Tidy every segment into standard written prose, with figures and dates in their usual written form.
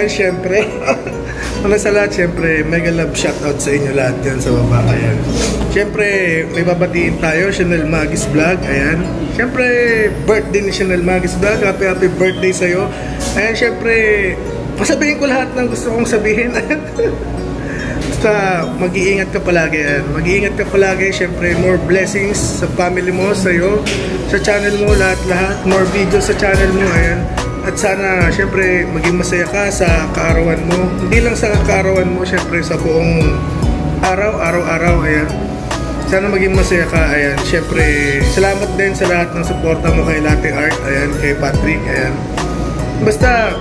Ayan, syempre. Una sa lahat, syempre, mega love shoutout sa inyo lahat dyan sa baba. Ayan. Syempre, may babatiin tayo, Chanel Magis Vlog. Ayan. Syempre, birthday ni Chanel Magis Vlog. Happy birthday sa'yo. Ayan, syempre, pasabihin ko lahat ng gusto kong sabihin. Basta, mag-iingat ka palagi. Ayan. Mag-iingat ka palagi. Syempre, more blessings sa family mo, sa'yo, sa channel mo, lahat-lahat. More videos sa channel mo. Ayan. At sana, syempre, maging masaya ka sa kaarawan mo. Hindi lang sa kaarawan mo, syempre, sa buong araw-araw. Ayan. Sana maging masaya ka. Ayan. Syempre, salamat din sa lahat ng suporta mo kay Latte Art. Ayan, kay Patrick. Ayan. Basta,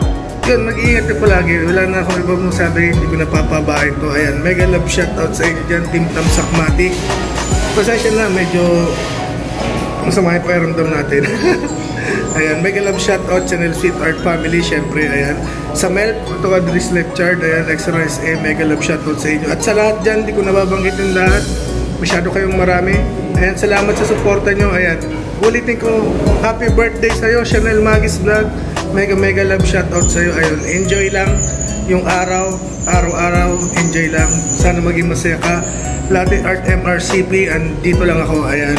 yun, mag-iingat ka palagi. Wala na akong ibang sabi, hindi ko napapabain to. Ayan, mega love shoutout sa inyo dyan, Team Tamsakmatic. Pasensya na, medyo masama yung pakiramdam natin. Ayan, mega love shoutout Chanel Sweet Art Family, syempre, ayan. Sa Mel, ito ka Dries Lepchard, ayan, Extra SA, mega love shoutout sa inyo. At sa lahat dyan, di ko nababanggitin lahat. Masyado kayong marami. Ayan, salamat sa suporta nyo, ayan. Ulitin ko, happy birthday sa'yo, Chanel Magis Vlog. Mega love shoutout sa'yo, ayun. Enjoy lang yung araw-araw, enjoy lang. Sana maging masaya ka. Latte Art MRCP, and dito lang ako, ayan.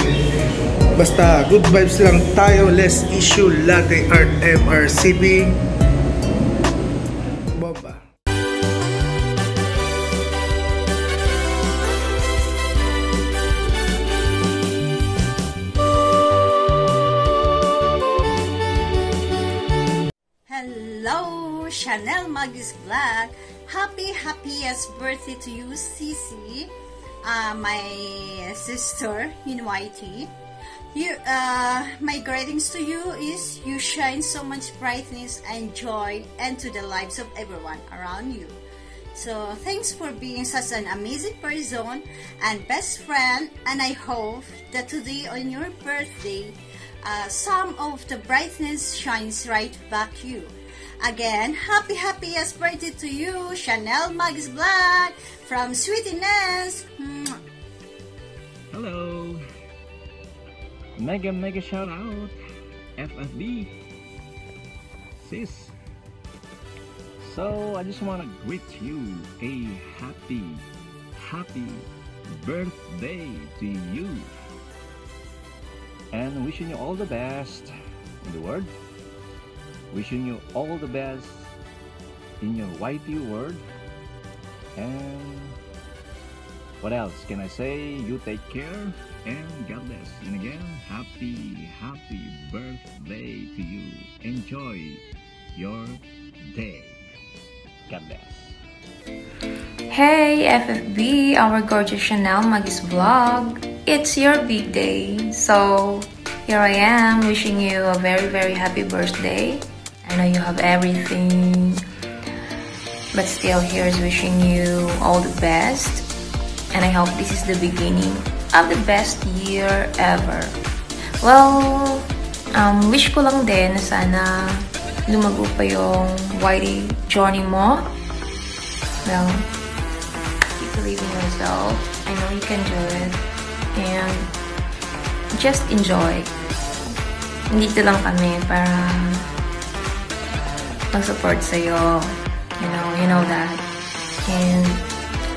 Basta, good vibes lang tayo. Less issue. Latte Art MRCP. Bomba. Hello, Chanel Magis Vlog. Happiest birthday to you, Cici, my sister in YT. My greetings to you is you shine so much brightness and joy into the lives of everyone around you. So thanks for being such an amazing person and best friend, and I hope that today on your birthday, some of the brightness shines right back you. Again, happiest birthday to you, Chanel Magis Vlog from Sweetiness. Hello. Mega shout out FFB sis. So I just want to greet you a happy birthday to you, and wishing you all the best in the world, wishing you all the best in your YT world, and what else can I say? You take care and God bless. And again, happy birthday to you. Enjoy your day. God bless. Hey FFB, our gorgeous Chanel Magis Vlog. It's your big day. So here I am wishing you a very happy birthday. I know you have everything, but still here's wishing you all the best. And I hope this is the beginning of the best year ever. Well, wish ko lang din na sana lumago pa yung YT journey mo. Well, keep believing in yourself. I know you can do it. And just enjoy. Nandito lang kami para mag-support sa'yo. You know that. And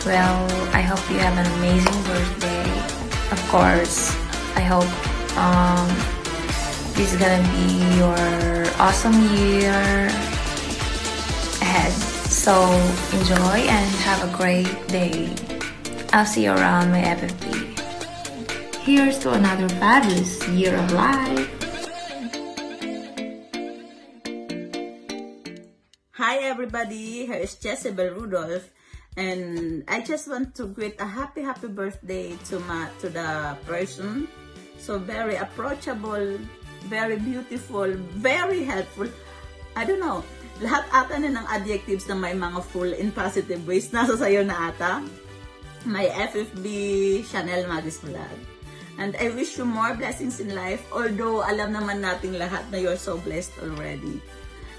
well, I hope you have an amazing birthday. Of course, I hope this is gonna be your awesome year ahead. So enjoy and have a great day. I'll see you around my FFB. Here's to another fabulous year of life. Hi everybody, here is Jezebel Rudolph. And I just want to greet a happy birthday to the person. So very approachable, very beautiful, very helpful. I don't know, lahat ata na ng adjectives na may mga full in positive ways nasa sayo na ata. My FFB Chanel Magis Vlog. And I wish you more blessings in life, although alam naman nating lahat na you're so blessed already.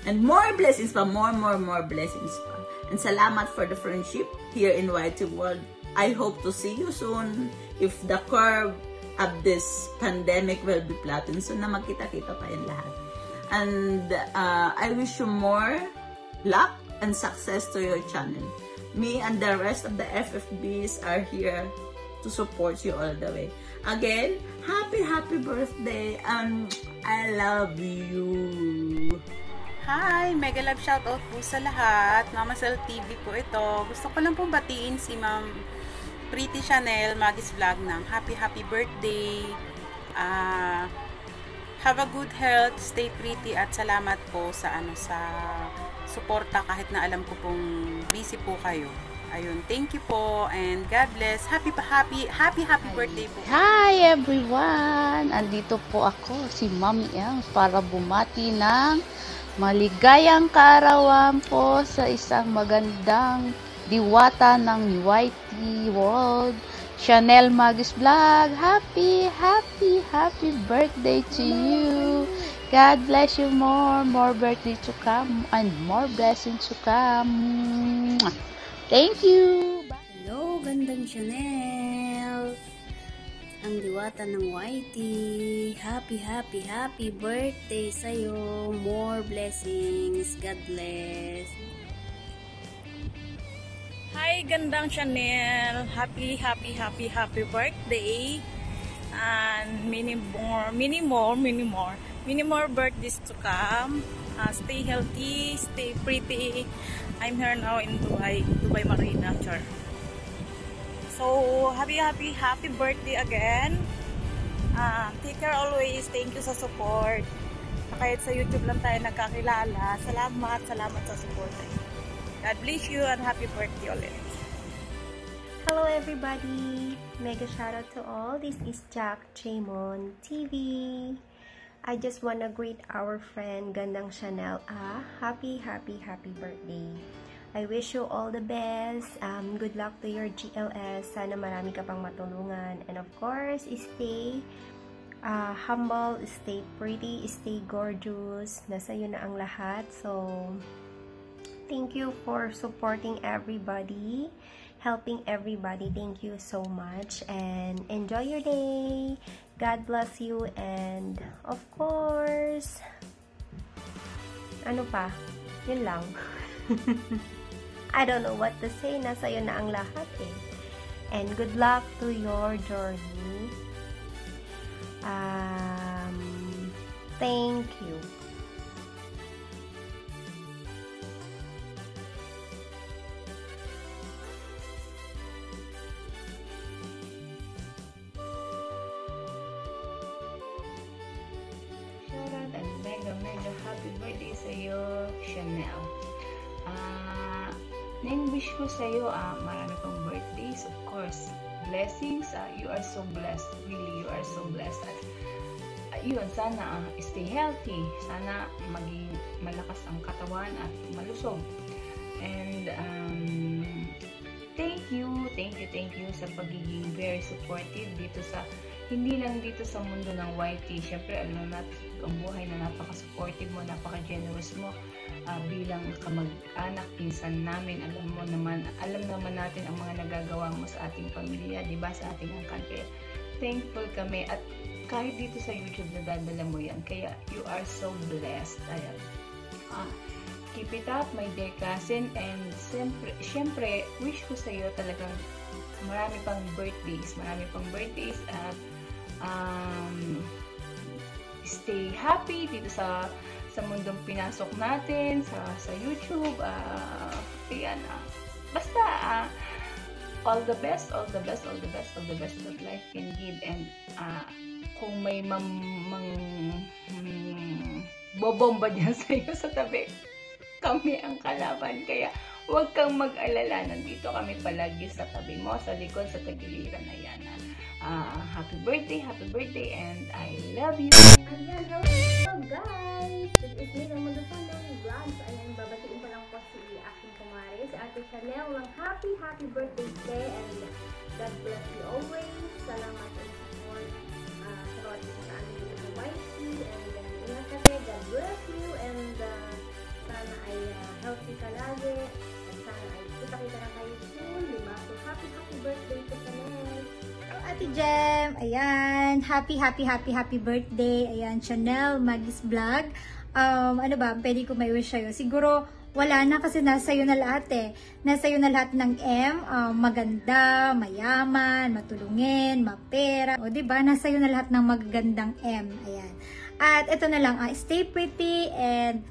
And more blessings pa, more blessings pa. And salamat for the friendship here in YT World. I hope to see you soon if the curve of this pandemic will be flattened. So na magkita-kita pa yan lahat. And I wish you more luck and success to your channel. Me and the rest of the FFBs are here to support you all the way. Again, happy birthday, and I love you. Hi! Mega love shoutout po sa lahat. Mama Cell TV po ito. Gusto ko lang pong batiin si Ma'am Pretty Chanel Magis Vlog ng happy birthday. Have a good health, stay pretty, at salamat po sa suporta kahit na alam ko pong busy po kayo. Ayun, thank you po and God bless. Happy birthday po. Hi everyone! Andito po ako, si Mami Yang, para bumati ng maligayang kaarawan po sa isang magandang diwata ng YT World, Chanel Magis Vlog. Happy birthday to you. God bless you more birthday to come and more blessings to come. Thank you. Hello, gandang Chanel. Ang diwata ng YT. Happy birthday sa'yo. More blessings. God bless. Hi, gandang Chanel. Happy birthday. And many more birthdays to come. Stay healthy, stay pretty. I'm here now in Dubai Marina, Char. So, happy birthday again. Take care always. Thank you sa support. Kahit sa YouTube lang tayo nagkakilala. Salamat sa support. God bless you and happy birthday ulit. Hello everybody. Mega shout out to all. This is Jack Chamon TV. I just wanna greet our friend Gandang Chanel happy birthday. I wish you all the best. Good luck to your GLS. Sana marami ka pang matulungan. And of course, stay humble, stay pretty, stay gorgeous. Nasa iyo na ang lahat. So, thank you for supporting everybody, helping everybody. Thank you so much. And enjoy your day. God bless you. And of course, ano pa? Yun lang. I don't know what to say. Nasa iyo na ang lahat eh. And good luck to your journey. Thank you. Shoutout and mega happy birthday sa iyo, Chanel. Nang-wish ko sa iyo marami pang birthdays, of course. Blessings, you are so blessed. Really, you are so blessed. At yun, sana stay healthy. Sana maging malakas ang katawan at malusog. And thank you sa pagiging very supportive dito sa, hindi lang dito sa mundo ng YT. Syempre, alam natin ang buhay na napaka-supportive mo, napaka-generous mo. Bilang kamag-anak, pinsan namin, alam naman natin ang mga nagagawa mo sa ating pamilya, diba, sa ating angkan. Kaya thankful kami, at kahit dito sa YouTube nadadala mo yan, kaya you are so blessed. Ayan. Keep it up, my dear cousin, and syempre wish ko sa iyo talagang marami pang birthdays at stay happy dito sa mundong pinasok natin sa YouTube. Ayan, basta all the best that life can give. And kung may bobomba dyan sa iyo sa tabi, kami ang kalaban. Kaya huwag kang mag-alala, nandito kami palagi sa tabi mo, sa likod, sa tagiliran na yan. Happy birthday, and I love you. Ayan, hello guys! This is me ng Mundo Pandang Vlogs. Ayan, babatiin ko lang po si aking kumare, si Ate Chanel, ng happy birthday day, and God bless you always. Salamat sa support sa bawat isa sa amin dito sa YT, and ingat kasi, God bless you, and sana ay healthy ka lagi, at sana ay kita na kayo soon, diba? So happy birthday to Chanel! Ate Jem, ayan, happy birthday, ayan, Chanel Magis Vlog. Ano ba, pwede ko may wish sa'yo? Siguro, Wala na kasi nasa iyo na lahat eh. Nasa iyo na lahat ng M, maganda, mayaman, matulungin, mapera. O diba, nasa iyo na lahat ng magagandang M. Ayan. At ito na lang, stay pretty and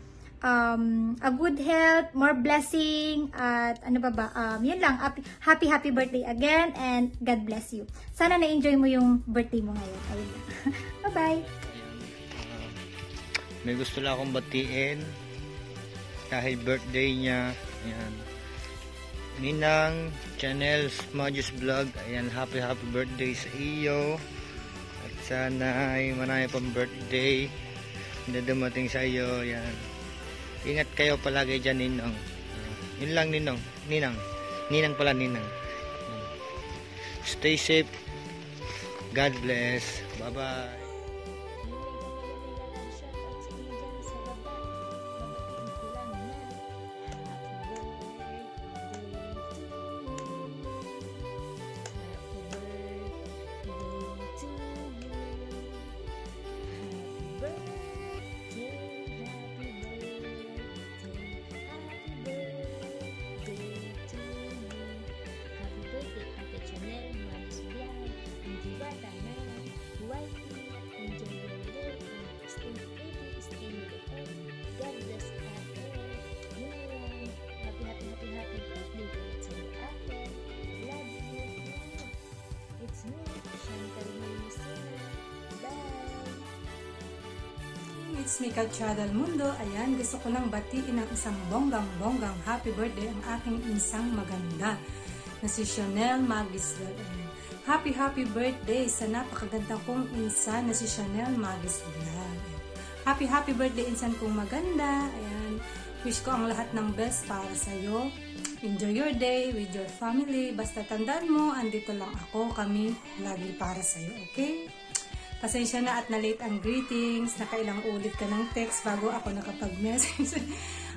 a good health, more blessing, at ano ba, yun lang, happy birthday again, and God bless you. Sana na-enjoy mo yung birthday mo ngayon. Ayun lang. Bye-bye! May gusto lang akong batiin dahil birthday niya. Ayan. Ninang Chanel Magus Vlog, ayan, happy birthday sa iyo. At sana ay marami pang birthday na dumating sa iyo. Ayan. Ingat kayo palagi dyan, Ninang. Yun lang, Ninang. Ninang pala, Ninang. Stay safe. God bless. Bye-bye. It's Mika Chadal Mundo. Ayan, gusto ko lang batiin ng isang bonggang happy birthday ang aking insang maganda na si Chanel Magus Vlog. Happy birthday sa napakaganda kong insan na si Chanel Magus Vlog. Happy birthday insan kong maganda. Ayan, wish ko ang lahat ng best para sa'yo. Enjoy your day with your family. Basta tandaan mo, andito lang ako, kami, lagi para sa'yo, okay? Pasensya na at na-late ang greetings. Nakailang ulit ka ng text bago ako nakapag-message.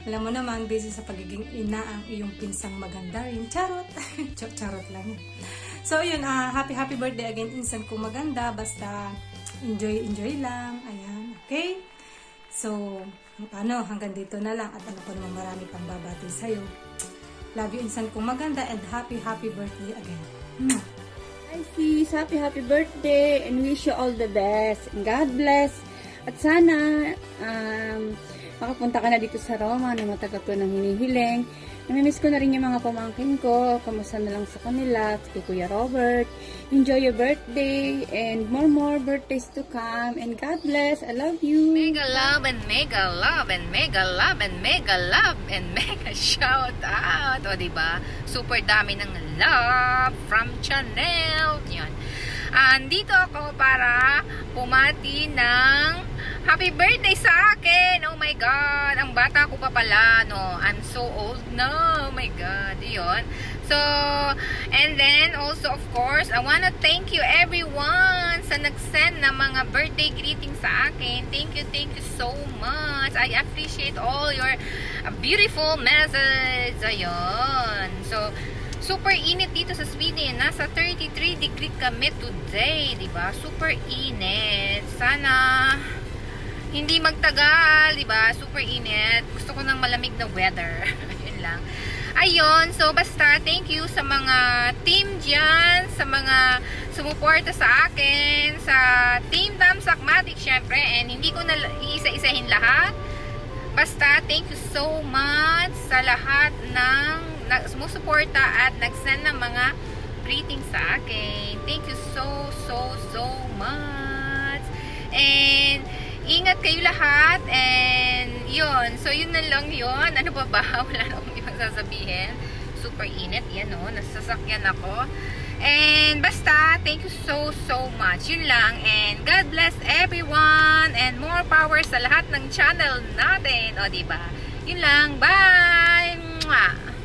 Alam mo naman, busy sa pagiging ina ang iyong pinsang maganda rin. Charot! Charot lang. So, yun, happy birthday again, insan kong maganda. Basta, enjoy lang. Ayan, okay? So, paano? Hanggang dito na lang. At ano ko naman marami pang babati sa'yo. Love you, insan kong maganda. And happy birthday again. Hi sis, happy birthday and wish you all the best and God bless. At sana makapunta ka na dito sa Roma na matagal ko nang hinihiling. Namimiss ko na rin yung mga pamangkin ko. Kamusta na lang sa kanila, kay Kuya Robert. Enjoy your birthday and more birthdays to come. And God bless. I love you. Mega love and mega love and mega love and mega love and mega shout out. O diba? Super dami ng love from Chanel. Yan. Andito ako para pumati ng happy birthday sa akin. Oh my God. Ang bata ko pa pala, no? I'm so old na. Oh my God. Yun. So, and then also, of course, I wanna thank you everyone sa nag-send na mga birthday greetings sa akin. Thank you so much. I appreciate all your beautiful messages. Ayun. So, super init dito sa Sweden. Nasa 33 degree kami today, diba? Super init. Sana hindi magtagal, diba? Super init. Gusto ko ng malamig na weather. Yun lang. Ayun, so basta thank you sa mga team dyan, sa mga sumuporta sa akin, sa Team Damsakmatic syempre, and hindi ko na iisa-isahin lahat. Basta thank you so much sa lahat ng sumusuporta at nag-send ng mga greetings sa akin. Thank you so much. And ingat kayo lahat, and yun, so yun na lang yun. Ano ba? Wala na akong ibang sasabihin. Super init, yan o, nasasakyan ako. And basta, thank you so much. Yun lang, and God bless everyone, and more power sa lahat ng channel natin. O diba? Yun lang, bye! Mwah!